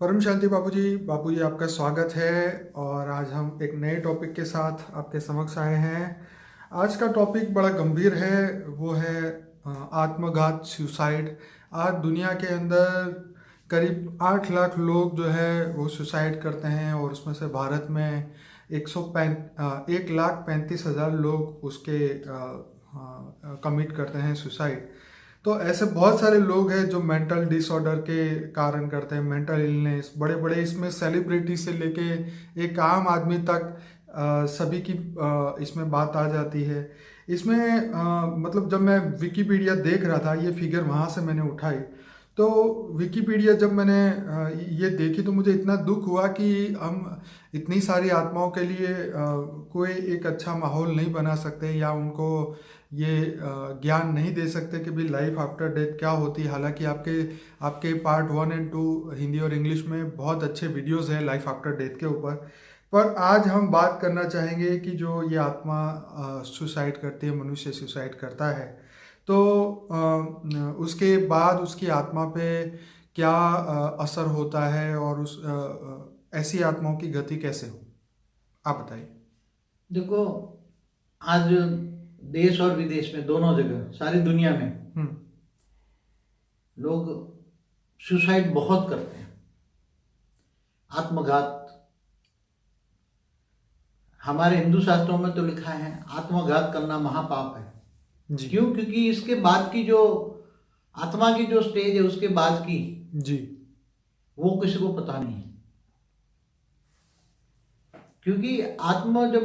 परम शांति बाबूजी। बाबूजी आपका स्वागत है। और आज हम एक नए टॉपिक के साथ आपके समक्ष आए हैं। आज का टॉपिक बड़ा गंभीर है, वो है आत्मघात, सुसाइड। आज दुनिया के अंदर करीब 8 लाख लोग जो है वो सुसाइड करते हैं, और उसमें से भारत में 1,35,000 लोग उसके कमिट करते हैं सुसाइड। तो ऐसे बहुत सारे लोग हैं जो मेंटल डिसऑर्डर के कारण करते हैं, मेंटल इलनेस। बड़े बड़े इसमें सेलिब्रिटी से लेके एक आम आदमी तक सभी की इसमें बात आ जाती है। इसमें मतलब जब मैं विकिपीडिया देख रहा था, ये फिगर वहाँ से मैंने उठाई, तो विकिपीडिया जब मैंने ये देखी तो मुझे इतना दुख हुआ कि हम इतनी सारी आत्माओं के लिए कोई एक अच्छा माहौल नहीं बना सकते, या उनको ये ज्ञान नहीं दे सकते कि भाई लाइफ आफ्टर डेथ क्या होती है। हालांकि आपके आपके पार्ट 1 और 2 हिंदी और इंग्लिश में बहुत अच्छे वीडियोस हैं लाइफ आफ्टर डेथ के ऊपर। पर आज हम बात करना चाहेंगे कि जो ये आत्मा सुसाइड करती है, मनुष्य सुसाइड करता है, तो उसके बाद उसकी आत्मा पे क्या असर होता है, और उस ऐसी आत्माओं की गति कैसे हो, आप बताइए। देखो, आज देश और विदेश में दोनों जगह सारी दुनिया में हम्म। लोग सुसाइड बहुत करते हैं। आत्मघात, हमारे हिंदू शास्त्रों में तो लिखा है आत्मघात करना महापाप है। जी क्यों? क्योंकि इसके बाद की जो आत्मा की जो स्टेज है उसके बाद की जी वो किसी को पता नहीं है। क्योंकि आत्मा जब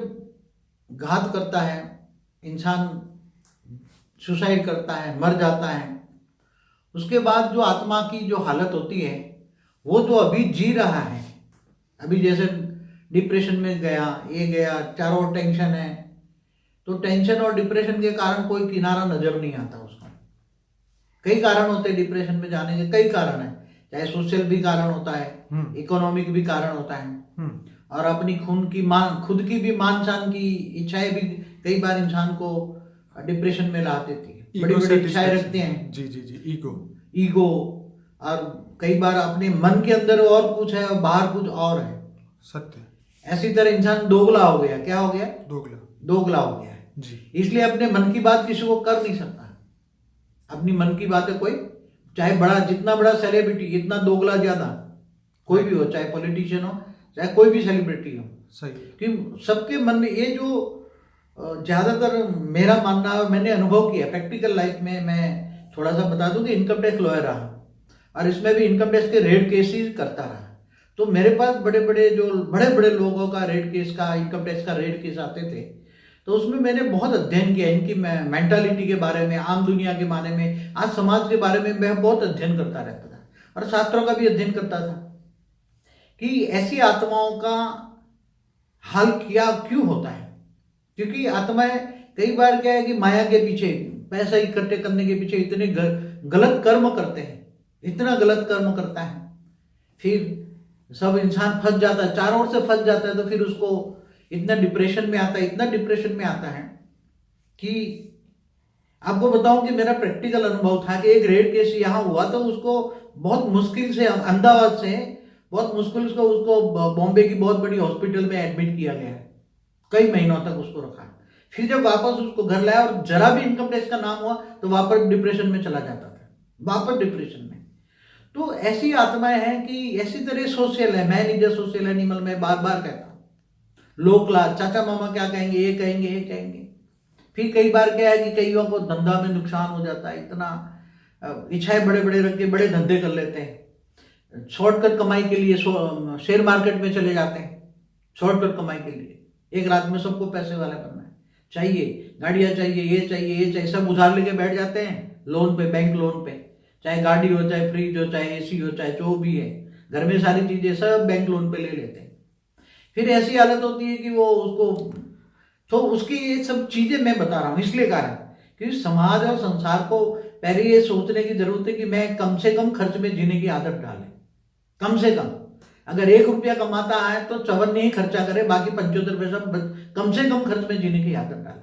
घात करता है, इंसान सुसाइड करता है, मर जाता है, उसके बाद जो आत्मा की जो हालत होती है वो तो अभी जी रहा है। अभी जैसे डिप्रेशन में गया, ये गया, चारों ओर टेंशन है, तो टेंशन और डिप्रेशन के कारण कोई किनारा नजर नहीं आता उसका। कई कारण होते हैं डिप्रेशन में जाने के, कई कारण है। चाहे सोशल भी कारण होता है, इकोनॉमिक भी कारण होता है, और अपनी खुद की भी मान शान की इच्छाएं भी कई बार इंसान को डिप्रेशन में ला देती है। बड़ी बड़ी इच्छाएं रखते हैं, जी जी जी ईगो। और कई बार अपने मन के अंदर और कुछ है और बाहर कुछ और है। सत्य। ऐसी तरह इंसान दोगला हो गया। क्या हो गया? दोगला हो गया है जी। इसलिए अपने मन की बात किसी को कर नहीं सकता। अपनी मन की बातें कोई, चाहे बड़ा, जितना बड़ा सेलिब्रिटी, इतना दोगला ज्यादा। कोई भी हो, चाहे पॉलिटिशियन हो, चाहे कोई भी सेलिब्रिटी हो, सही। कि सबके मन में ये जो ज्यादातर मेरा मानना है, मैंने अनुभव किया प्रैक्टिकल लाइफ में। मैं थोड़ा सा बता दूं कि इनकम टैक्स लॉयर रहा, और इसमें भी इनकम टैक्स के रेड केसेस करता रहा। तो मेरे पास बड़े बड़े लोगों का रेड केस का, इनकम टैक्स का रेड केस आते थे। तो उसमें मैंने बहुत अध्ययन किया इनकी मेंटालिटी के बारे में, आम दुनिया के बारे में, आज समाज के बारे में मैं बहुत अध्ययन करता रहता था, और शास्त्रों का भी अध्ययन करता था कि ऐसी आत्माओं का हाल क्या क्यों होता है। क्योंकि आत्माएं कई बार क्या है कि माया के पीछे, पैसा इकट्ठे करने के पीछे इतने गलत कर्म करते हैं, इतना गलत कर्म करता है, फिर सब इंसान फंस जाता है, चारों ओर से फंस जाता है। तो फिर उसको इतना डिप्रेशन में आता है, इतना डिप्रेशन में आता है कि आपको बताऊं कि मेरा प्रैक्टिकल अनुभव था कि एक रेड केस यहाँ हुआ, तो उसको बहुत मुश्किल से, अहमदाबाद से बहुत मुश्किल से उसको बॉम्बे की बहुत बड़ी हॉस्पिटल में एडमिट किया गया है। कई महीनों तक उसको रखा। फिर जब वापस उसको घर लाया और जरा भी इनकम टैक्स का नाम हुआ तो वापस डिप्रेशन में चला जाता था, वापस डिप्रेशन में। तो ऐसी आत्माएं हैं कि ऐसी तरह सोशल है, man is a social animal, मैं बार बार कहता हूँ। लो क्लास, चाचा मामा क्या कहेंगे, ये कहेंगे, ये कहेंगे। फिर कई बार क्या है कि कईयों को धंधा में नुकसान हो जाता है, इतना इच्छाएं बड़े बड़े रख के बड़े धंधे कर लेते हैं, शॉर्टकट कमाई के लिए शेयर मार्केट में चले जाते हैं, शॉर्टकट कमाई के लिए। एक रात में सबको पैसे वाले बनना है, चाहिए गाड़ियां, चाहिए ये चाहिए, ये चाहिए, सब उधार लेके बैठ जाते हैं लोन पे, बैंक लोन पे। चाहे गाड़ी हो, चाहे फ्रिज हो, चाहे एसी हो, चाहे जो भी है, घर में सारी चीजें सब बैंक लोन पे ले लेते हैं। फिर ऐसी हालत होती है कि वो उसको, तो उसकी ये सब चीजें मैं बता रहा हूँ इसलिए कारण, क्योंकि समाज और संसार को पहले ये सोचने की जरूरत है कि मैं कम से कम खर्च में जीने की आदत डालें। कम से कम अगर 1 रुपया कमाता है तो 54 ही खर्चा करे, बाकी 75 पैसा कम से कम खर्च में जीने की आदत डाले,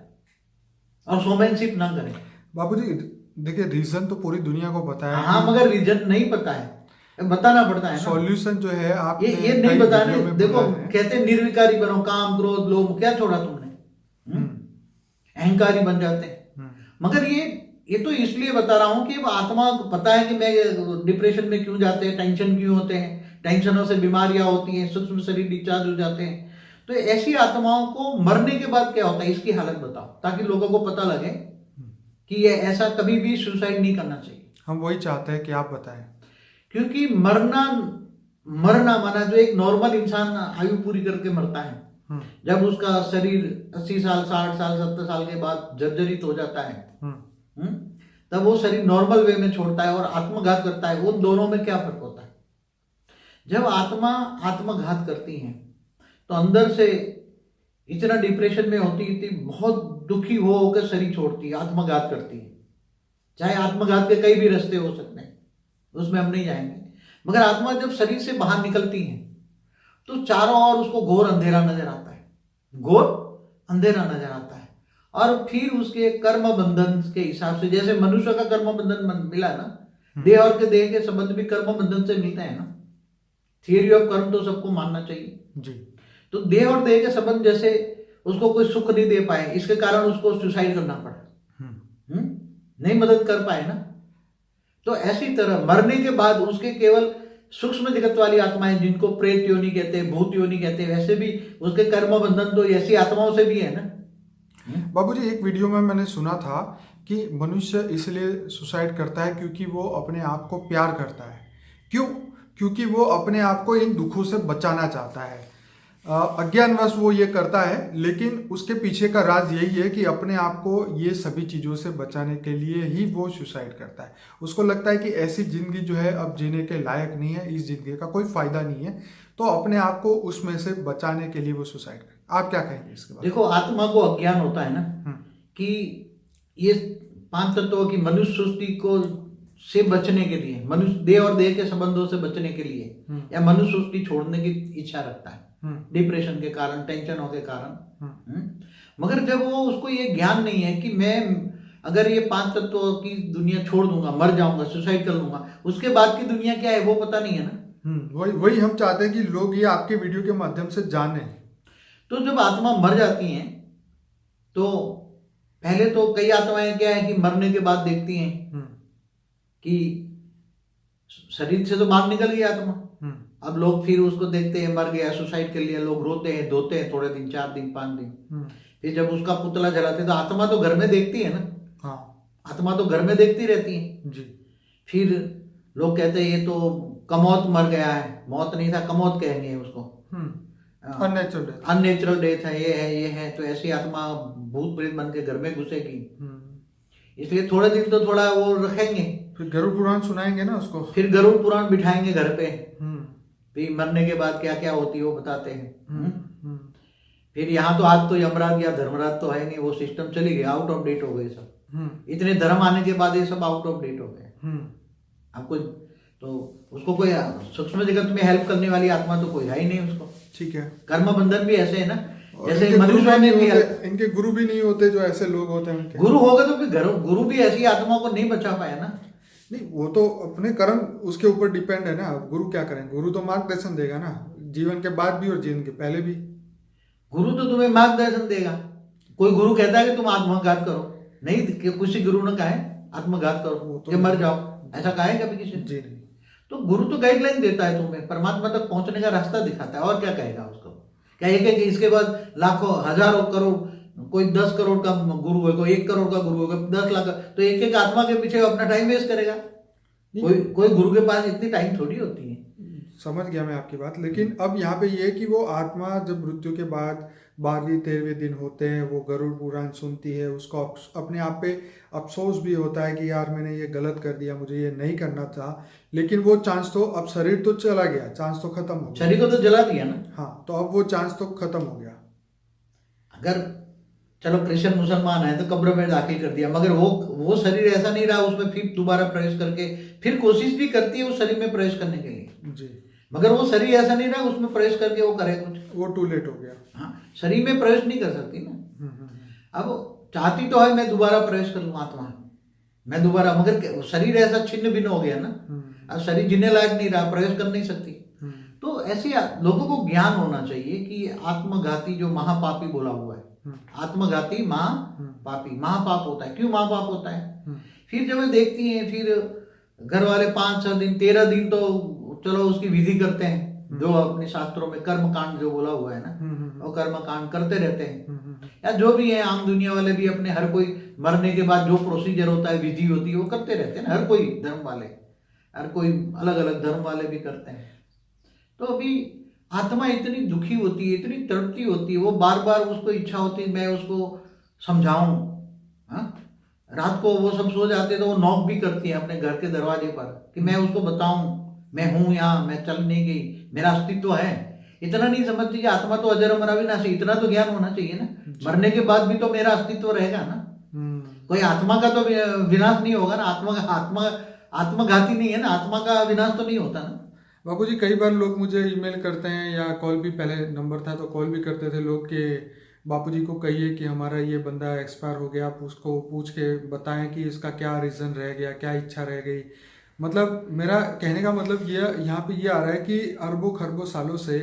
और शोमैनशिप ना करें। बाबूजी देखिए, रीजन तो पूरी दुनिया को पता है। हाँ, मगर रीजन नहीं पता है। बताना पड़ता है ना। सॉल्यूशन जो है आप ये नहीं बताने, देखो कहते हैं निर्विकारी बनो, काम क्रोध लोभ क्या छोड़ा तुमने, अहंकारी बन जाते हैं। मगर ये तो इसलिए बता रहा हूं कि आत्मा को पता है कि मैं डिप्रेशन में क्यों जाते हैं, टेंशन क्यों होते हैं, टेंशनों से बीमारियां होती हैं, सूक्ष्म शरीर डिस्चार्ज हो जाते हैं। तो ऐसी आत्माओं को मरने के बाद क्या होता है इसकी हालत बताओ, ताकि लोगों को पता लगे कि ये ऐसा कभी भी सुसाइड नहीं करना चाहिए। हम वही चाहते हैं कि आप बताएं। क्योंकि मरना माना जो एक नॉर्मल इंसान आयु पूरी करके मरता है, जब उसका शरीर 80 साल 60 साल 70 साल के बाद जर्जरित हो जाता है, तब वो शरीर नॉर्मल वे में छोड़ता है और आत्मघात करता है। उन दोनों में क्या फर्क होता है? जब आत्मा आत्मघात करती है तो अंदर से इतना डिप्रेशन में होती थी, बहुत दुखी हो होकर शरीर छोड़ती है, आत्मघात करती है। चाहे आत्मघात के कई भी रास्ते हो सकते हैं, उसमें हम नहीं जाएंगे। मगर आत्मा जब शरीर से बाहर निकलती है तो चारों ओर उसको घोर अंधेरा नजर आता है, घोर अंधेरा नजर आता है। और फिर उसके कर्म बंधन के हिसाब से, जैसे मनुष्य का कर्म बंधन मिला ना, देह और के देह के संबंध भी कर्म बंधन से मिलते हैं ना। थियरी ऑफ कर्म तो सबको मानना चाहिए जी। तो देह और देह के संबंध, जैसे उसको कोई सुख नहीं दे पाए, इसके कारण उसको सुसाइड करना पड़ा, नहीं मदद कर पाए ना। तो ऐसी तरह मरने के बाद उसके केवल सूक्ष्म जगत वाली आत्माएं, जिनको प्रेत योनि कहते हैं, भूत योनि कहते हैं, वैसे भी उसके कर्म बंधन तो ऐसी आत्माओं से भी है ना। बाबूजी, एक वीडियो में मैंने सुना था कि मनुष्य इसलिए सुसाइड करता है क्योंकि वो अपने आप को प्यार करता है। क्यों? क्योंकि वो अपने आप को इन दुखों से बचाना चाहता है। अज्ञानवश वो ये करता है, लेकिन उसके पीछे का राज यही है कि अपने आप को ये सभी चीज़ों से बचाने के लिए ही वो सुसाइड करता है। उसको लगता है कि ऐसी ज़िंदगी जो है अब जीने के लायक नहीं है, इस ज़िंदगी का कोई फ़ायदा नहीं है, तो अपने आप को उसमें से बचाने के लिए वो सुसाइड करता है। आप क्या कहेंगे इसके बारे में? देखो, आत्मा को अज्ञान होता है ना कि ये 5 तत्वों की मनुष्य सृष्टि को से बचने के लिए, मनुष्य देह और देह के संबंधों से बचने के लिए, या मनुष्य सृष्टि छोड़ने की इच्छा रखता है डिप्रेशन के कारण, टेंशनों के कारण। मगर जब वो उसको ये ज्ञान नहीं है कि मैं अगर ये 5 तत्वों की दुनिया छोड़ दूंगा, मर जाऊंगा, सुसाइड कर लूंगा, उसके बाद की दुनिया क्या है वो पता नहीं है ना। वही हम चाहते हैं कि लोग ये आपके वीडियो के माध्यम से जाने। तो जब आत्मा मर जाती हैं तो पहले तो कई आत्माएं क्या है कि मरने के बाद देखती हैं कि शरीर से तो बाहर निकल गई आत्मा। अब लोग फिर उसको देखते हैं मर गया, सुसाइड कर लिया, लोग रोते हैं, धोते हैं, थोड़े दिन, 4 दिन 5 दिन। फिर जब उसका पुतला जलाते हैं तो आत्मा तो घर में देखती है ना। हाँ, आत्मा तो घर में देखती रहती है जी। फिर लोग कहते हैं ये तो कमौत मर गया है, मौत नहीं था, कमौत कहेंगे उसको, अननेचुरल डेथ है, ये है। तो ऐसी आत्मा भूत प्रेत बन के घर में घुसेगी, इसलिए थोड़े दिन तो थोड़ा वो रखेंगे। फिर गरुड़ पुराण सुनाएंगे ना उसको, फिर गरुड़ पुराण बिठाएंगे घर पे, फिर मरने के बाद क्या क्या होती है वो बताते हैं। फिर यहाँ तो आज तो यमराज या धर्मराज तो है नहीं, वो सिस्टम चली गया, आउट ऑफ डेट हो गए सब। इतने धर्म आने के बाद ये सब आउट ऑफ डेट हो गए। आपको तो उसको कोई सूक्ष्म जगत में हेल्प करने वाली आत्मा तो कोई है ही नहीं उसको। ठीक है, कर्म बंधन भी ऐसे है ना, जैसे मनुष्य में भी इनके गुरु भी नहीं होते जो ऐसे लोग होते हैं उनके। गुरु होगा तो फिर गुरु भी ऐसी आत्मा को नहीं बचा पाया ना। नहीं, वो तो अपने कर्म उसके ऊपर डिपेंड है ना। गुरु क्या करें? गुरु तो मार्गदर्शन देगा ना, जीवन के बाद भी और जीवन के पहले भी। गुरु तो तुम्हें मार्गदर्शन देगा। कोई गुरु कहता है कि तुम आत्मघात करो, नहीं, किसी गुरु ने कहा है आत्मघात करो कि मर जाओ, ऐसा कहा है कभी किसी ने? जी नहीं। तो गुरु तो गाइडलाइन देता है तुम्हें, परमात्मा तक पहुंचने का रास्ता दिखाता है, और क्या कहेगा उसको? क्या ये कि इसके बाद लाखों हजारों करोड़, कोई 10 करोड़ का गुरु है, कोई 1 करोड़ का गुरु है, 10 लाख, तो एक आत्मा के पीछे अपना टाइम वेस्ट करेगा? कोई गुरु के पास इतनी टाइम थोड़ी होती है। समझ गया मैं आपकी बात, लेकिन अब यहाँ पे ये कि वो आत्मा जब मृत्यु के बाद 12वें 13वें दिन होते हैं, वो गरुड़ पुराण सुनती है, उसको अपने आप पे अफसोस भी होता है कि यार मैंने ये गलत कर दिया, मुझे ये नहीं करना था। लेकिन वो चांस तो, अब शरीर तो चला गया, चांस तो खत्म हो गया, शरीर को तो जला दिया ना। हाँ, तो अब वो चांस तो खत्म हो गया। अगर चलो क्रिश्चियन मुसलमान है तो कब्र में दाखिल कर दिया, मगर वो शरीर ऐसा नहीं रहा, उसमें फिर दोबारा प्रवेश करके फिर कोशिश भी करती है उस शरीर में प्रवेश करने के लिए जी, मगर वो शरीर ऐसा नहीं रहा उसमें प्रवेश करके वो करे कुछ, वो टू लेट हो गया। हाँ, शरीर में प्रवेश नहीं कर सकती ना। अब चाहती तो है मैं दोबारा प्रवेश कर लूँ आत्मा, मैं दोबारा, मगर शरीर ऐसा छिन्न भिन्न हो गया ना अब शरीर जीने लायक नहीं रहा, प्रवेश कर नहीं सकती। हम्म, तो ऐसे लोगों को ज्ञान होना चाहिए कि आत्मघाती जो महापापी बोला हुआ है, आत्मघाती महापापी, महापाप होता है। क्यों महापाप होता है? फिर जब वे देखती हैं, फिर घर वाले 5-6 दिन 13 दिन तो चलो उसकी विधि करते हैं, जो अपने शास्त्रों में कर्म कांड जो बोला हुआ है ना, वो कर्म कांड करते रहते हैं। या जो भी है आम दुनिया वाले भी अपने, हर कोई मरने के बाद जो प्रोसीजर होता है, विधि होती है, वो करते रहते हैं ना, हर कोई धर्म वाले, हर कोई अलग अलग धर्म वाले भी करते हैं। तो अभी आत्मा इतनी दुखी होती है, इतनी तड़पती होती है, वो बार बार उसको इच्छा होती है मैं उसको समझाऊं। रात को वो सब सो जाते तो वो नॉक भी करती है अपने घर के दरवाजे पर कि मैं उसको बताऊं मैं हूं यहाँ, मैं चल नहीं गई, मेरा अस्तित्व है। इतना नहीं समझती कि आत्मा तो अजर अमर अविनाशी, इतना तो ज्ञान होना चाहिए ना, मरने के बाद भी तो मेरा अस्तित्व रहेगा ना। कोई आत्मा का तो विनाश नहीं होगा ना, आत्मघाती नहीं है ना, आत्मा का विनाश तो नहीं होता ना। बापू जी, कई बार लोग मुझे ईमेल करते हैं या कॉल भी, पहले नंबर था तो कॉल भी करते थे लोग कि बापू जी को कहिए कि हमारा ये बंदा एक्सपायर हो गया, आप उसको पूछ के बताएं कि इसका क्या रीज़न रह गया, क्या इच्छा रह गई। मतलब मेरा कहने का मतलब ये यहाँ पे ये आ रहा है कि अरबों खरबों सालों से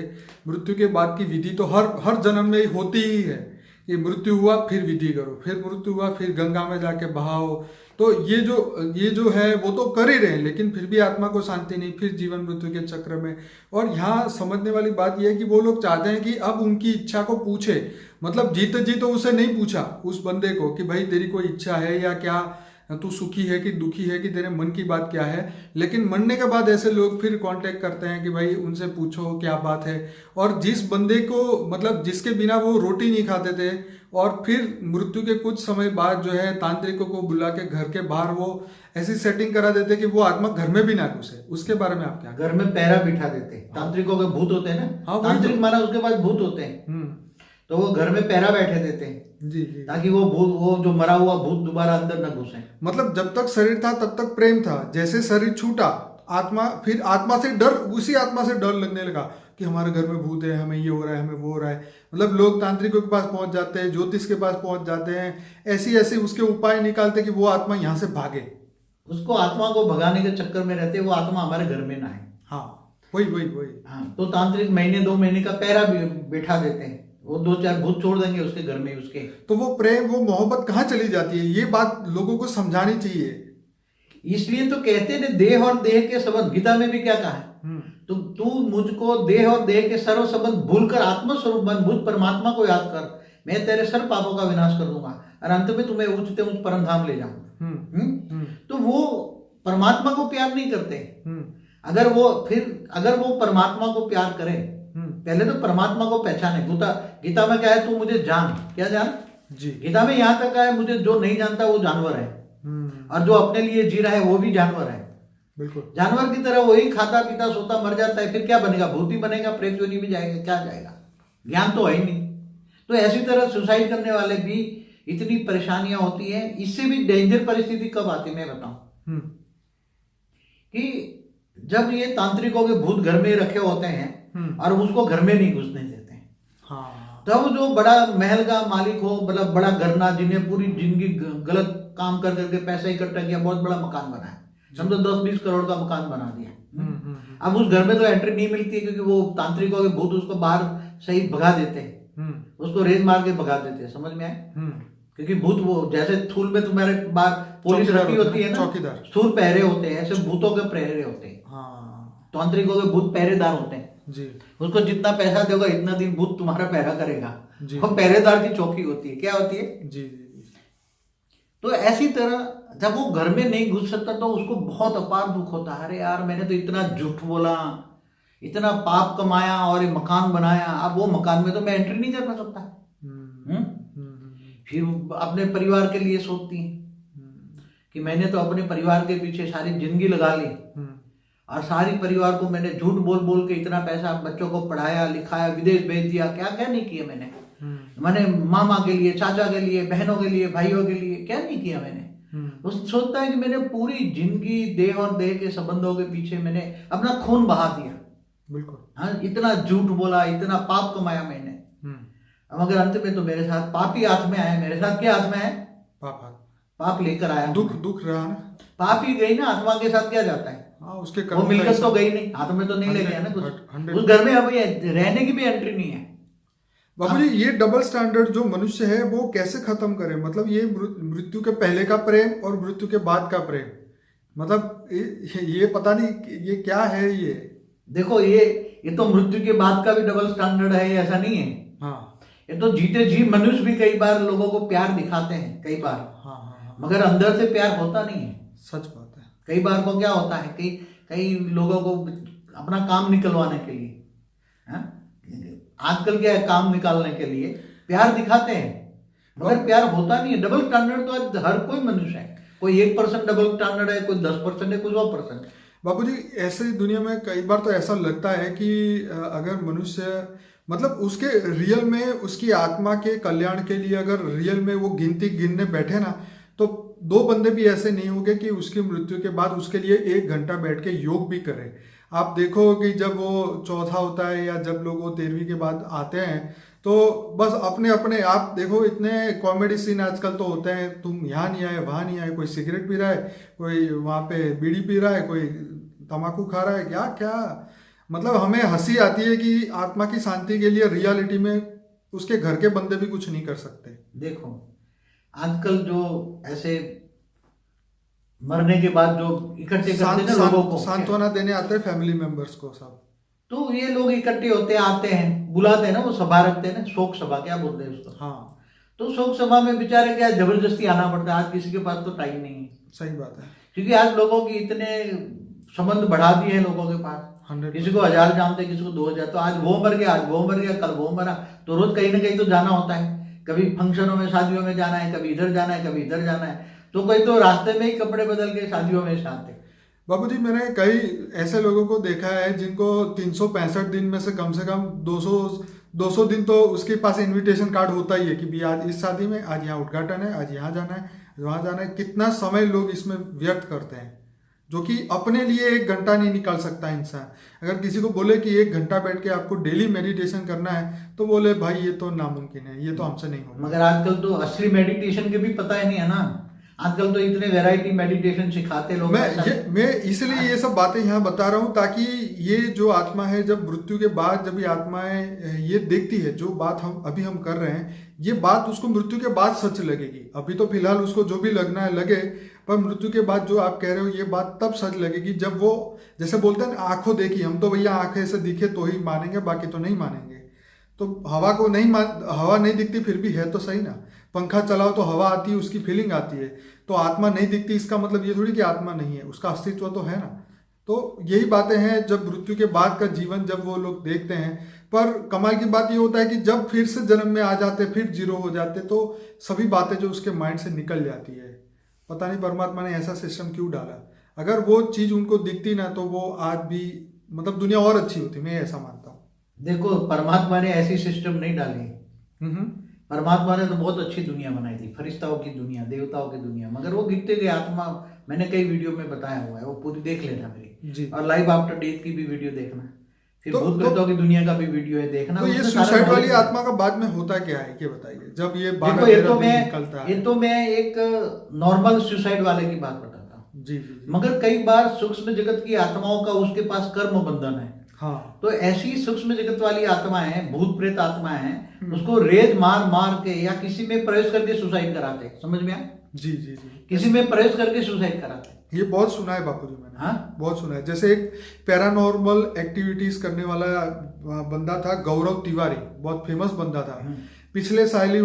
मृत्यु के बाद की विधि तो हर जन्म में होती ही है कि मृत्यु हुआ फिर विधि करो, फिर मृत्यु हुआ फिर गंगा में जाके बहाओ। तो ये जो है वो तो कर ही रहे हैं, लेकिन फिर भी आत्मा को शांति नहीं, फिर जीवन मृत्यु के चक्र में। और यहाँ समझने वाली बात यह है कि वो लोग चाहते हैं कि अब उनकी इच्छा को पूछे, मतलब जीते जी तो उसे नहीं पूछा उस बंदे को कि भाई तेरी कोई इच्छा है या क्या, तू सुखी है कि दुखी है, कि तेरे मन की बात क्या है। लेकिन मरने के बाद ऐसे लोग फिर कांटेक्ट करते हैं कि भाई उनसे पूछो क्या बात है। और जिस बंदे को, मतलब जिसके बिना वो रोटी नहीं खाते थे, और फिर मृत्यु के कुछ समय बाद जो है तांत्रिकों को बुला के घर के बाहर वो ऐसी सेटिंग करा देते कि वो आत्मा घर में भी ना घुसे, उसके बारे में आप क्या? घर में पहरा बिठा देते, तांत्रिकों के भूत होते हैं ना, तांत्रिक माना उसके पास भूत होते हैं, तो वो घर में पहरा बैठे देते हैं जी, ताकि वो जो मरा हुआ भूत दोबारा अंदर न घुसे। मतलब जब तक शरीर था तब तक प्रेम था, जैसे शरीर छूटा फिर आत्मा से डर, उसी आत्मा से डर लगने लगा कि हमारे घर में भूत है, हमें ये हो रहा है, हमें वो हो रहा है। मतलब लोग तांत्रिकों के पास पहुंच जाते हैं, ज्योतिष के पास पहुंच जाते हैं, ऐसी उसके उपाय निकालते कि वो आत्मा यहाँ से भागे। उसको आत्मा को भगाने के चक्कर में रहते, वो आत्मा हमारे घर में ना आए। हाँ, वही। हाँ, तो तांत्रिक महीने 2 महीने का पहरा बैठा देते हैं, वो 2-4 भूत छोड़ देंगे उसके घर में उसके। तो वो प्रेम, वो मोहब्बत कहाँ चली जाती है? ये बात लोगों को समझानी चाहिए। इसलिए तो कहते हैं देह और देह के संबंध, गीता में भी क्या कहा है, तो तू मुझको देह और देह के सर्व संबंध भूलकर आत्मस्वरूप बन, भूत परमात्मा को याद कर, मैं तेरे सर्व पापों का विनाश कर दूंगा और अंत में तुम्हें उच्चतम उच्च परम धाम ले जाऊंगा। तो वो परमात्मा को प्यार नहीं करते। अगर वो परमात्मा को प्यार करें, पहले तो परमात्मा को पहचाने। गीता में क्या है, तू मुझे जान, क्या जान जी। गीता में यहाँ तक है, मुझे जो नहीं जानता वो जानवर है, और जो अपने लिए जी रहा है वो भी जानवर है। बिल्कुल जानवर की तरह वही खाता पीता सोता मर जाता है, फिर क्या बनेगा? भूत ही बनेगा, प्रेत योनि भी जाएगा, क्या जाएगा? ज्ञान तो है ही नहीं। तो ऐसी तरह सुसाइड करने वाले भी इतनी परेशानियां होती हैं। इससे भी डेंजर परिस्थिति कब आती है मैं बताऊं, कि जब ये तांत्रिकों के भूत घर में रखे होते हैं और उसको घर में नहीं घुसने देते हैं। हाँ। तब जो बड़ा महल का मालिक हो, मतलब बड़ा घरना, जिन्हें पूरी जिंदगी गलत काम कर करके पैसा इकट्ठा किया, बहुत बड़ा मकान बनाया, समझो 10-20 करोड़ का मकान बना दिया। अब उस घर में तो एंट्री नहीं मिलती है, क्योंकि वो तांत्रिकों के भूत उसको बाहर सही भगा देते हैं, उसको रेज मार के भगा देते हैं। समझ में आए? क्योंकि भूत वो जैसे थूल में तुम्हारे बाहर पुलिस रखी होती है ना, चौकीदार, स्थूल पहरे होते हैं, ऐसे भूतों के पहरे होते हैं। तांत्रिकों के भूत पहरेदार होते हैं जी। उसको जितना पैसा दोगा इतना दिन भूत तुम्हारा पहरा करेगा। वो पहरेदार की चौकी होती है, क्या होती है जी। तो ऐसी तरह जब वो घर में नहीं घुस सकता तो उसको बहुत अपार दुख होता है। अरे यार, मैंने तो इतना झूठ बोला, इतना पाप कमाया और ये मकान बनाया, अब वो मकान में तो मैं एंट्री नहीं कर सकता। फिर अपने परिवार के लिए सोचती हैं कि मैंने तो अपने परिवार के पीछे सारी जिंदगी लगा ली, और सारी परिवार को मैंने झूठ बोल बोल के इतना पैसा बच्चों को पढ़ाया लिखाया, विदेश भेज दिया, क्या क्या नहीं किया मैंने मामा के लिए, चाचा के लिए, बहनों के लिए, भाइयों के लिए, क्या नहीं किया मैंने। वो सोचता है कि मैंने पूरी जिंदगी देह और देह के संबंधों के पीछे मैंने अपना खून बहा दिया। बिल्कुल। हाँ, इतना झूठ बोला, इतना पाप कमाया मैंने, मगर अंत में तो मेरे साथ पाप ही हाथ में आया। मेरे साथ क्या हाथ में है? पाप लेकर आया, दुख रहा ना, पाप ही गई ना, आत्मा के साथ क्या जाता है? हाँ, उसके वो कर्म का मिलकत तो हिसाब। गई नहीं, हाथ में तो नहीं ले गया ना कुछ, 100 उस घर में अब ये रहने की भी एंट्री नहीं है। बाबूजी, ये डबल स्टैंडर्ड जो मनुष्य है वो कैसे खत्म करे? मतलब ये मृत्यु के पहले का प्रेम और मृत्यु के बाद का प्रेम, मतलब ये पता नहीं कि ये क्या है ये। देखो ये तो मृत्यु के बाद का भी डबल स्टैंडर्ड है, ऐसा नहीं है। हाँ ये तो जीते जी मनुष्य भी कई बार लोगों को प्यार दिखाते हैं, कई बार, हाँ हाँ हाँ, मगर अंदर से प्यार होता नहीं है। सच बात है। कई बार को क्या होता है, कई कई लोगों को अपना काम निकलवाने के लिए, हाँ? आजकल क्या है, काम निकालने के लिए प्यार दिखाते हैं, मगर प्यार होता नहीं है। डबल स्टैंडर्ड तो आज हर कोई मनुष्य है, कोई 1% डबल स्टैंडर्ड है, कोई 10% है, कोई 100%। बाबूजी, ऐसे दुनिया में कई बार तो ऐसा लगता है कि अगर मनुष्य मतलब उसके रियल में उसकी आत्मा के कल्याण के लिए अगर रियल में वो गिनती गिनने बैठे ना, तो 2 बंदे भी ऐसे नहीं होंगे कि उसकी मृत्यु के बाद उसके लिए 1 घंटा बैठ के योग भी करें। आप देखो कि जब वो चौथा होता है या जब लोग वो 13वीं के बाद आते हैं, तो बस अपने अपने आप देखो, इतने कॉमेडी सीन आजकल तो होते हैं, तुम यहाँ नहीं आए वहाँ नहीं आए, कोई सिगरेट पी रहा है, कोई वहाँ पे बीड़ी पी रहा है, कोई तम्बाकू खा रहा है, क्या क्या। मतलब हमें हंसी आती है कि आत्मा की शांति के लिए रियलिटी में उसके घर के बंदे भी कुछ नहीं कर सकते। देखो आजकल जो ऐसे मरने के बाद जो इकट्ठे करते हैं ना लोगों को, सांत्वना देने आते हैं फैमिली मेंबर्स को सब, तो ये लोग इकट्ठे होते हैं, आते हैं, बुलाते हैं ना, वो सभा रखते हैं ना, शोक सभा क्या बोलते हैं उसको। हाँ तो शोक सभा में बेचारे क्या जबरदस्ती आना पड़ता है, आज किसी के पास तो टाइम नहीं है, सही बात है। क्योंकि आज लोगों की इतने संबंध बढ़ा दिए हैं लोगों के पास, 100%। किसी को 1000 जानते, किसी को 2000, तो आज वो मर गया, आज वो मर गया, कल वो मरा, तो रोज कहीं ना कहीं तो जाना होता है, कभी फंक्शनों में शादियों में जाना है, कभी इधर जाना है, कभी इधर जाना है, तो कोई तो रास्ते में ही कपड़े बदल के शादियों में आते। बाबूजी, मैंने कई ऐसे लोगों को देखा है जिनको 365 दिन में से कम 200 दिन तो उसके पास इनविटेशन कार्ड होता ही है कि भी आज इस शादी में, आज यहाँ उद्घाटन है, आज यहाँ जाना है, वहाँ जाना है। कितना समय लोग इसमें व्यर्थ करते हैं, जो कि अपने लिए 1 घंटा नहीं निकाल सकता इंसान। अगर किसी को बोले कि 1 घंटा बैठ के आपको डेली मेडिटेशन करना है, तो बोले भाई ये तो नामुमकिन है, ये तो हमसे नहीं होगा। मगर आजकल तो असली मेडिटेशन के भी पता ही नहीं है ना, आजकल तो इतने वैरायटी मेडिटेशन सिखाते लोग। मैं इसलिए ये सब बातें यहाँ बता रहा हूँ, ताकि ये जो आत्मा है, जब मृत्यु के बाद जब ये आत्माएं ये देखती है, जो बात हम कर रहे हैं, ये बात उसको मृत्यु के बाद सच लगेगी। अभी तो फिलहाल उसको जो भी लगना है लगे, पर मृत्यु के बाद जो आप कह रहे हो ये बात तब सच लगेगी जब वो, जैसे बोलते हैं आंखों देखी, हम तो भैया आंखें से दिखे तो ही मानेंगे, बाकी तो नहीं मानेंगे। तो हवा को नहीं हवा नहीं दिखती फिर भी है तो सही ना, पंखा चलाओ तो हवा आती है, उसकी फीलिंग आती है। तो आत्मा नहीं दिखती इसका मतलब ये थोड़ी कि आत्मा नहीं है, उसका अस्तित्व तो है ना। तो यही बातें हैं जब मृत्यु के बाद का जीवन जब वो लोग देखते हैं। पर कमाल की बात ये होता है कि जब फिर से जन्म में आ जाते, फिर जीरो हो जाते, तो सभी बातें जो उसके माइंड से निकल जाती है। पता नहीं परमात्मा ने ऐसा सिस्टम क्यों डाला। अगर वो चीज उनको दिखती ना, तो वो आज भी मतलब दुनिया और अच्छी होती, मैं ऐसा मानता हूँ। देखो परमात्मा ने ऐसी सिस्टम नहीं डाली, परमात्मा ने तो बहुत अच्छी दुनिया बनाई थी, फरिश्ताओं की दुनिया, देवताओं की दुनिया, मगर वो गिरते गए आत्मा। मैंने कई वीडियो में बताया हुआ है, वो पूरी देख लेना मेरी जी। और लाइव आफ्टर डेथ की भी वीडियो देखना, फिर तो भूत प्रेतों की दुनिया का भी वीडियो है देखना। तो ये सुसाइड वाली आत्मा का बाद में होता क्या है, ये बताइए। जब ये देखो ये तो मैं एक नॉर्मल सुसाइड वाले की बात बताता हूँ जी, जी। मगर कई बार सूक्ष्म जगत की आत्माओं का उसके पास कर्म बंधन है। हाँ। तो ऐसी सूक्ष्म जगत वाली आत्माएं, भूत प्रेत आत्माएं, उसको रेज मार मार के या किसी में प्रवेश करके सुसाइड कराते, समझ में आया? जी जी जी। किसी में प्रवेश करके सुसाइड कराते, ये बहुत सुना है बापू जी मैंने। हाँ बहुत सुना है। जैसे एक पैरानॉर्मल एक्टिविटीज करने वाला बंदा था, गौरव तिवारी, बहुत फेमस बंदा था। पिछले साल ही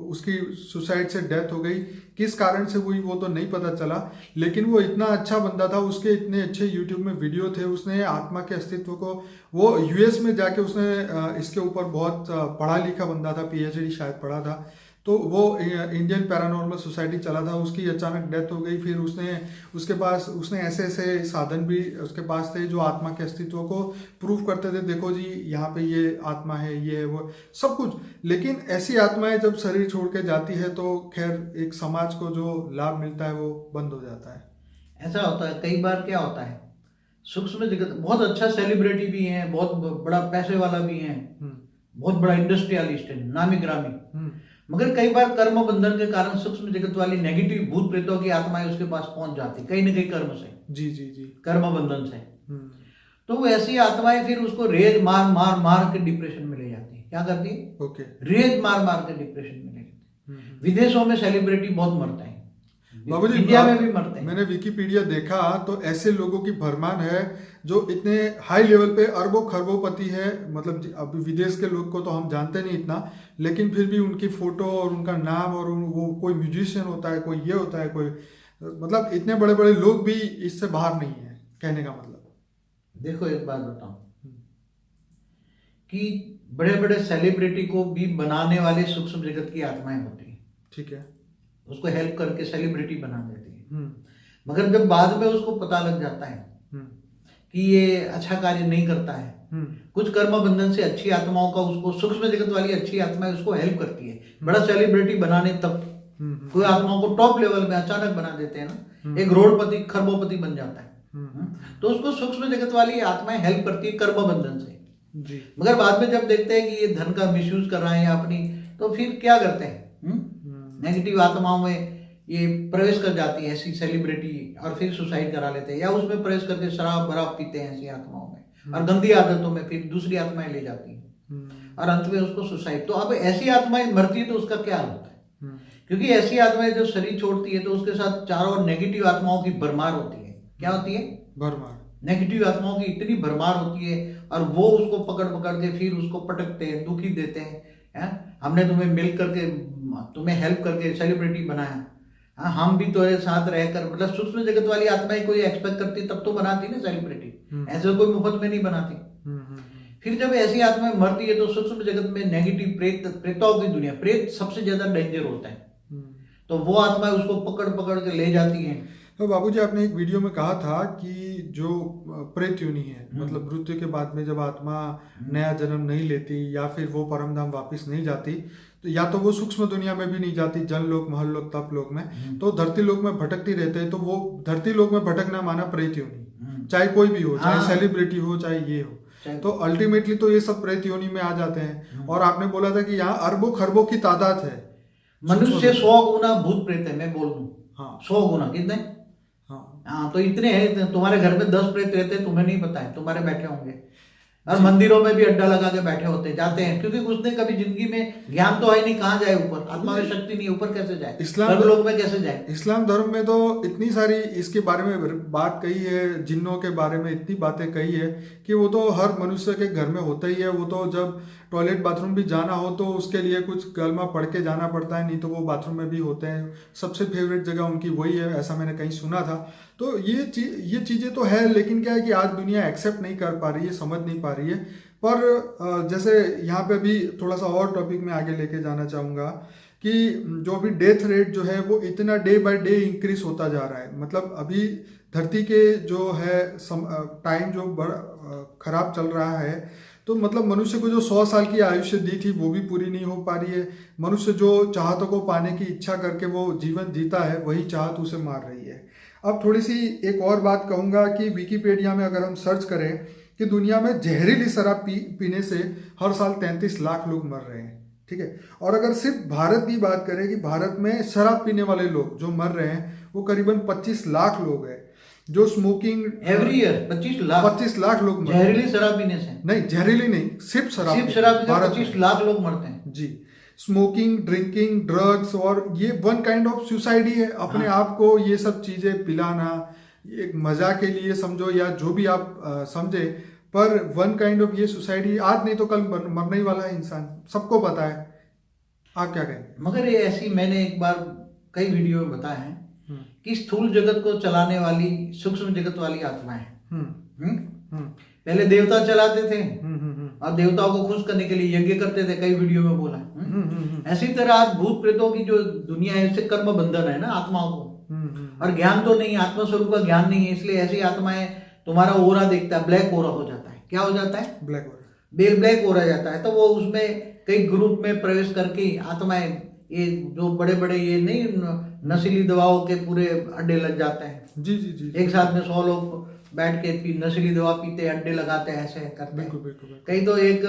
उसकी सुसाइड से डेथ हो गई। किस कारण से हुई वो तो नहीं पता चला, लेकिन वो इतना अच्छा बंदा था, उसके इतने अच्छे यूट्यूब में वीडियो थे। उसने आत्मा के अस्तित्व को, वो यूएस में जाके उसने इसके ऊपर बहुत पढ़ा लिखा बंदा था, पीएचडी शायद पढ़ा था। तो वो इंडियन पैरानॉर्मल सोसाइटी चला था, उसकी अचानक डेथ हो गई। फिर उसने ऐसे ऐसे साधन भी उसके पास थे जो आत्मा के अस्तित्व को प्रूव करते थे। देखो जी यहाँ पे ये आत्मा है, ये है, वो सब कुछ। लेकिन ऐसी आत्माएं जब शरीर छोड़ के जाती है तो खैर एक समाज को जो लाभ मिलता है वो बंद हो जाता है। ऐसा होता है। कई बार क्या होता है, सूक्ष्म जगत बहुत अच्छा सेलिब्रिटी भी है, बहुत बड़ा पैसे वाला भी है, बहुत बड़ा इंडस्ट्रियलिस्ट है, नामी ग्रामी, मगर कई बार कर्म बंधन के कारण सूक्ष्म जगत वाली नेगेटिव भूत प्रेतों की आत्माएं उसके पास पहुंच जाती, कहीं ना कहीं कर्म से। जी जी जी। कर्म बंधन से। हम्म। तो वो ऐसी आत्माएं फिर उसको रेज मार मार मार के डिप्रेशन में ले जाती है। क्या करती है? ओके। रेज मार मार के डिप्रेशन में ले जाती है। हम्म। विदेशों में सेलिब्रिटी बहुत मरते हैं, बाबूजी, इंडिया में भी मरते हैं। मैंने विकिपीडिया देखा तो ऐसे लोगों की भरमार है जो इतने हाई लेवल पे अरबों खरबों है। मतलब अभी विदेश के लोग को तो हम जानते नहीं इतना, लेकिन फिर भी उनकी फोटो और उनका नाम और वो कोई म्यूजिशियन होता है, कोई ये होता है, कोई मतलब इतने बड़े बड़े लोग भी इससे बाहर नहीं है, कहने का मतलब। देखो एक बात बताऊं कि बड़े बड़े सेलिब्रिटी को भी बनाने वाले सूक्ष्म जगत की आत्माएं होती है। ठीक है। उसको हेल्प करके सेलिब्रिटी बना देती है। मगर जब बाद में उसको पता लग जाता है कि ये अच्छा कार्य नहीं करता है, कुछ कर्म बंधन से अच्छी आत्माओं का उसको, सूक्ष्म जगत वाली अच्छी आत्माएं उसको हेल्प करती है बड़ा सेलिब्रिटी बनाने तक। कोई आत्माओं को टॉप लेवल में अचानक बना देते हैं ना, एक करोड़पति खरबोपति बन जाता है, तो उसको सूक्ष्म जगत वाली आत्माएं हेल्प करती है कर्म बंधन से जी। मगर बाद में जब देखते हैं कि ये धन का मिसयूज कर रहा है या अपनी, तो फिर क्या करते हैं? नेगेटिव आत्माओं में ये प्रवेश कर जाती है ऐसी सेलिब्रिटी, और फिर सुसाइड करा लेते हैं, या उसमें प्रवेश करके शराब बराब पीते हैं ऐसी आत्माओं में, और गंदी आदतों में फिर दूसरी आत्माएं ले जाती हैं, और अंत में उसको सुसाइड। तो अब ऐसी आत्माएं मरती है तो उसका क्या होता है? क्योंकि ऐसी आत्माएं जब शरीर छोड़ती है तो उसके साथ चारों ओर नेगेटिव आत्माओं की भरमार होती है। क्या होती है? भरमार। नेगेटिव आत्माओं की इतनी भरमार होती है, और वो उसको पकड़ पकड़ के फिर उसको पटकते हैं, दुखी देते हैं। हमने तुम्हें मिल करके, तुम्हें हेल्प करके सेलिब्रिटी बनाया, हम भी तुम्हारे साथ रहकर, मतलब सूक्ष्म जगत वाली आत्माएं कोई एक्सपेक्ट करती तब तो बनाती ना सेलिब्रिटी, ऐसे कोई मुफ्त में नहीं बनाती। फिर जब ऐसी आत्माएं मरती है तो सूक्ष्म जगत में नेगेटिव प्रेतों की दुनिया, प्रेत सबसे ज्यादा डेंजर होता है, तो वो आत्माएं उसको पकड़ पकड़ के ले जाती हैं। तो बाबूजी, आपने एक वीडियो में कहा था कि जो प्रेत योनि है, मतलब मृत्यु के बाद में जब आत्मा नया जन्म नहीं लेती या फिर वो परम धाम वापिस नहीं जाती, तो या तो वो सूक्ष्म दुनिया में भी नहीं जाती, जन लोक, महल लोक, तप लोक में, तो धरती लोक में भटकती रहते हैं। तो वो धरती लोक में भटकना माना प्रेत योनि, चाहे कोई भी हो, चाहे सेलिब्रिटी हो, चाहे ये हो, तो अल्टीमेटली तो ये सब प्रेत योनि में आ जाते हैं। और आपने बोला था कि यहाँ अरबों खरबों की तादाद है, मनुष्य 100 गुना भूत प्रेत है, मैं बोल दूं। हाँ, 100 गुना। कितने? हाँ, तो इतने हैं। तुम्हारे घर में 10 प्रेत रहते हैं, तुम्हें नहीं पता है, तुम्हारे बैठे होंगे, और मंदिरों में भी अड्डा लगा के बैठे होते जाते हैं, क्योंकि उसने कभी जिंदगी में ज्ञान तो है नहीं, कहाँ जाए ऊपर, आत्मा में शक्ति नहीं, ऊपर कैसे जाए, इस्लाम लोग में कैसे जाए। इस्लाम धर्म में तो इतनी सारी इसके बारे में बात कही है, जिन्नों के बारे में इतनी बातें कही है कि वो तो हर मनुष्य के घर में होता ही है। वो तो जब टॉयलेट बाथरूम भी जाना हो तो उसके लिए कुछ कलमा पढ़ के जाना पड़ता है, नहीं तो वो बाथरूम में भी होते हैं। सबसे फेवरेट जगह उनकी वही है, ऐसा मैंने कहीं सुना था। तो ये चीज़ें तो है, लेकिन क्या है कि आज दुनिया एक्सेप्ट नहीं कर पा रही है, समझ नहीं पा रही है। पर जैसे यहाँ पे भी थोड़ा सा और टॉपिक में आगे लेके जाना चाहूँगा कि जो अभी डेथ रेट जो है वो इतना डे बाय डे इंक्रीज होता जा रहा है। मतलब अभी धरती के जो है टाइम जो खराब चल रहा है, तो मतलब मनुष्य को जो 100 साल की आयुष्य दी थी वो भी पूरी नहीं हो पा रही है। मनुष्य जो चाहतों को पाने की इच्छा करके वो जीवन जीता है, वही चाहत उसे मार रही है। अब थोड़ी सी एक और बात कहूँगा कि विकिपीडिया में अगर हम सर्च करें कि दुनिया में जहरीली शराब पीने से हर साल 33 लाख लोग मर रहे हैं, ठीक है। और अगर सिर्फ भारत की बात करें कि भारत में शराब पीने वाले लोग जो मर रहे हैं वो करीबन 25 लाख लोग हैं। जो स्मोकिंग एवरी ईयर 25 लाख लोग जहरीली शराब पीने से, नहीं जहरीली नहीं, सिर्फ शराब 25 लाख लोग मरते हैं जी। स्मोकिंग, ड्रिंकिंग, ड्रग्स, और ये वन काइंड ऑफ सुसाइड ही है। अपने आप को ये सब चीजें पिलाना, एक मजा के लिए समझो या जो भी आप समझे, पर वन काइंड ऑफ ये सुसाइड ही, आज नहीं तो कल मरने ही वाला है इंसान, सबको पता है। आप क्या कहें? मगर ये ऐसी, मैंने एक बार कई वीडियो में बताया है कि स्थूल जगत को चलाने वाली सूक्ष्म जगत वाली आत्माएं, पहले देवता चलाते थे और देवताओं को खुश करने के लिए यज्ञ करते थे, कई वीडियो में बोला। ऐसी तरह आज भूत प्रेतों की जो दुनिया है, इससे कर्म बंधन है ना आत्माओं को, और ज्ञान तो नहीं, आत्मा स्वरूप का ज्ञान नहीं है, इसलिए ऐसी आत्माएं, तुम्हारा ओरा देखता है, ब्लैक ओरा हो जाता है। क्या हो जाता है? ब्लैक ओरा जाता है। तो वो उसमें कई ग्रुप में प्रवेश करके आत्माएं, ये जो बड़े बड़े ये नहीं नशीली दवाओं के पूरे अड्डे लग जाते हैं जी जी जी, एक साथ में 100 लोग बैठ के नशीली दवा पीते, अड्डे लगाते हैं, ऐसे करते हैं। कई तो एक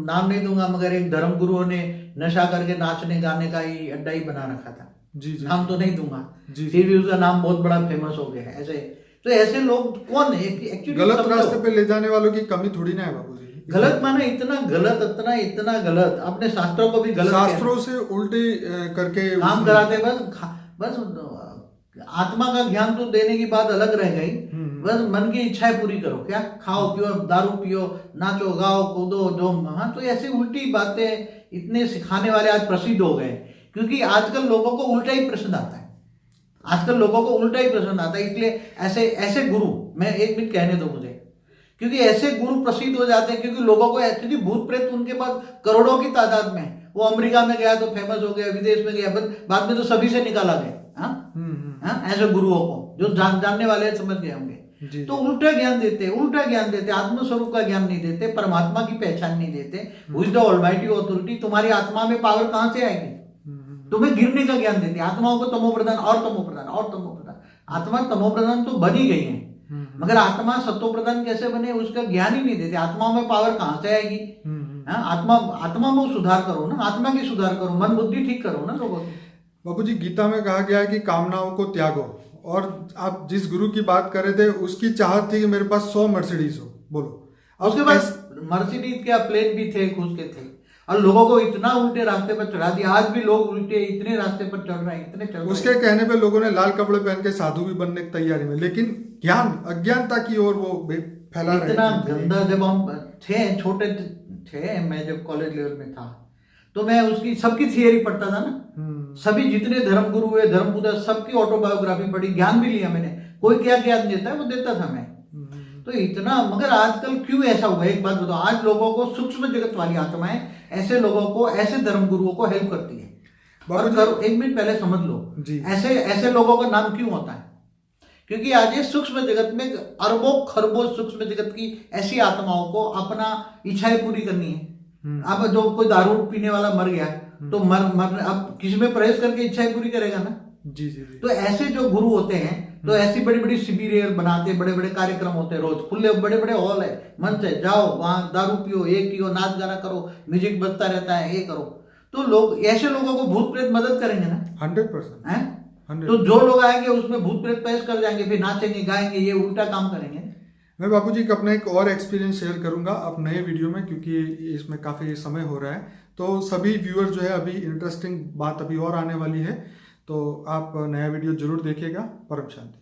नाम नहीं दूंगा, मगर एक धर्म गुरुओं ने नशा करके नाचने गाने का ही अड्डा ही बना रखा था जी, नाम तो नहीं दूंगा, फिर भी उसका नाम बहुत बड़ा फेमस हो गया है। ऐसे तो ऐसे लोग कौन है एक्चुअली? गलत रास्ते पे ले जाने वालों की कमी थोड़ी ना है बाबू जी। गलत माने इतना गलत, इतना गलत, अपने शास्त्रों को भी गलत शास्त्रों से उल्टे करके काम कराते। बस आत्मा का ज्ञान तो देने की बात अलग रह गई, बस मन की इच्छाएं पूरी करो। क्या खाओ पियो, दारू पियो, नाचो गाओ कूदो जो, हाँ तो ऐसी उल्टी बातें इतने सिखाने वाले आज प्रसिद्ध हो गए, क्योंकि आजकल लोगों को उल्टा ही प्रश्न आता है। आजकल लोगों को उल्टा ही प्रश्न आता है, इसलिए ऐसे ऐसे गुरु, मैं एक मिनट कहने दो मुझे, क्योंकि ऐसे गुरु प्रसिद्ध हो जाते हैं, क्योंकि लोगों को, क्योंकि भूत प्रेत उनके पास करोड़ों की तादाद में। वो अमेरिका में गया तो फेमस हो गया, विदेश में गया, बाद में तो सभी से निकाला गया। ऐसे गुरुओं को जो जानने वाले समझ गए होंगे। तो उल्टा ज्ञान देते, आत्मस्वरूप का ज्ञान नहीं देते, परमात्मा की पहचान नहीं देते। Who is the almighty authority, तुम्हारी आत्मा में पावर कहां से आएगी? तुम्हें गिरने का ज्ञान देते, आत्माओं को तमोप्रधान और तमोप्रधान और तमोप्रधान। आत्मा तमोप्रधान तो बनी गई है, मगर आत्मा सत्वप्रधान कैसे बने उसका ज्ञान ही नहीं देते। आत्माओं में पावर कहां से आएगी? आत्मा में सुधार करो ना, आत्मा की सुधार करो, मन बुद्धि ठीक करो ना लोगों की। बाबू जी, गीता में कहा गया है कि कामनाओं को त्यागो, और आप जिस गुरु की बात कर रहे थे उसकी चाहत थी कि मेरे पास 100 मर्सिडीज हो। बोलो उसके बाद मर्सिडीज क्या प्लेन भी थे, खुद के थे, और लोगों को इतना उल्टे रास्ते पर चढ़ा दिया। आज भी लोग उल्टे इतने रास्ते पर चढ़ रहे हैं, इतने चढ़ रहे हैं। उसके कहने पे लोगों ने लाल कपड़े पहन के साधु भी बनने की तैयारी में, लेकिन ज्ञान अज्ञानता की ओर वो फैला रहे इतना गंदा। जब हम छोटे थे, मैं जब कॉलेज लेवल में था, तो मैं उसकी सबकी थियरी पढ़ता था ना। सभी जितने धर्मगुरु हुए, धर्मपुत्र, सबकी ऑटोबायोग्राफी पढ़ी, ज्ञान भी लिया मैंने। कोई क्या ज्ञान देता है वो देता था मैं। तो इतना, मगर आजकल क्यों ऐसा हुआ? एक बात बताओ, आज लोगों को सूक्ष्म जगत वाली आत्माएं ऐसे लोगों को, ऐसे धर्मगुरुओं को हेल्प करती है। और एक मिनट पहले समझ लो, ऐसे लोगों का नाम क्यों होता है? क्योंकि आज ये सूक्ष्म जगत में अरबों खरबों सूक्ष्म जगत की ऐसी आत्माओं को अपना इच्छाएं पूरी करनी है। अब जो कोई दारू पीने वाला मर गया तो अब किसी में प्रवेश करके इच्छाएं पूरी करेगा ना। जी। तो ऐसे जो गुरु होते हैं, तो ऐसी बड़ी बड़ी शिविरें बनाते, बड़े बड़े कार्यक्रम होते हैं, रोज खुले बड़े बड़े हॉल है, मंच है, जाओ वहां दारू पियो, ये पियो, नाच गाना करो, म्यूजिक बजता रहता है, ये करो। तो लोग, ऐसे लोगों को भूत प्रेत मदद करेंगे ना 100%। है तो जो लोग आएंगे उसमें भूत प्रेत पेश कर जाएंगे, फिर नाचेंगे गाएंगे, ये उल्टा काम करेंगे। मैं बाबूजी का अपना एक और एक्सपीरियंस शेयर करूंगा अब नए वीडियो में, क्योंकि इसमें काफ़ी समय हो रहा है। तो सभी व्यूअर जो है, अभी इंटरेस्टिंग बात अभी और आने वाली है, तो आप नया वीडियो जरूर देखिएगा। परम शांति।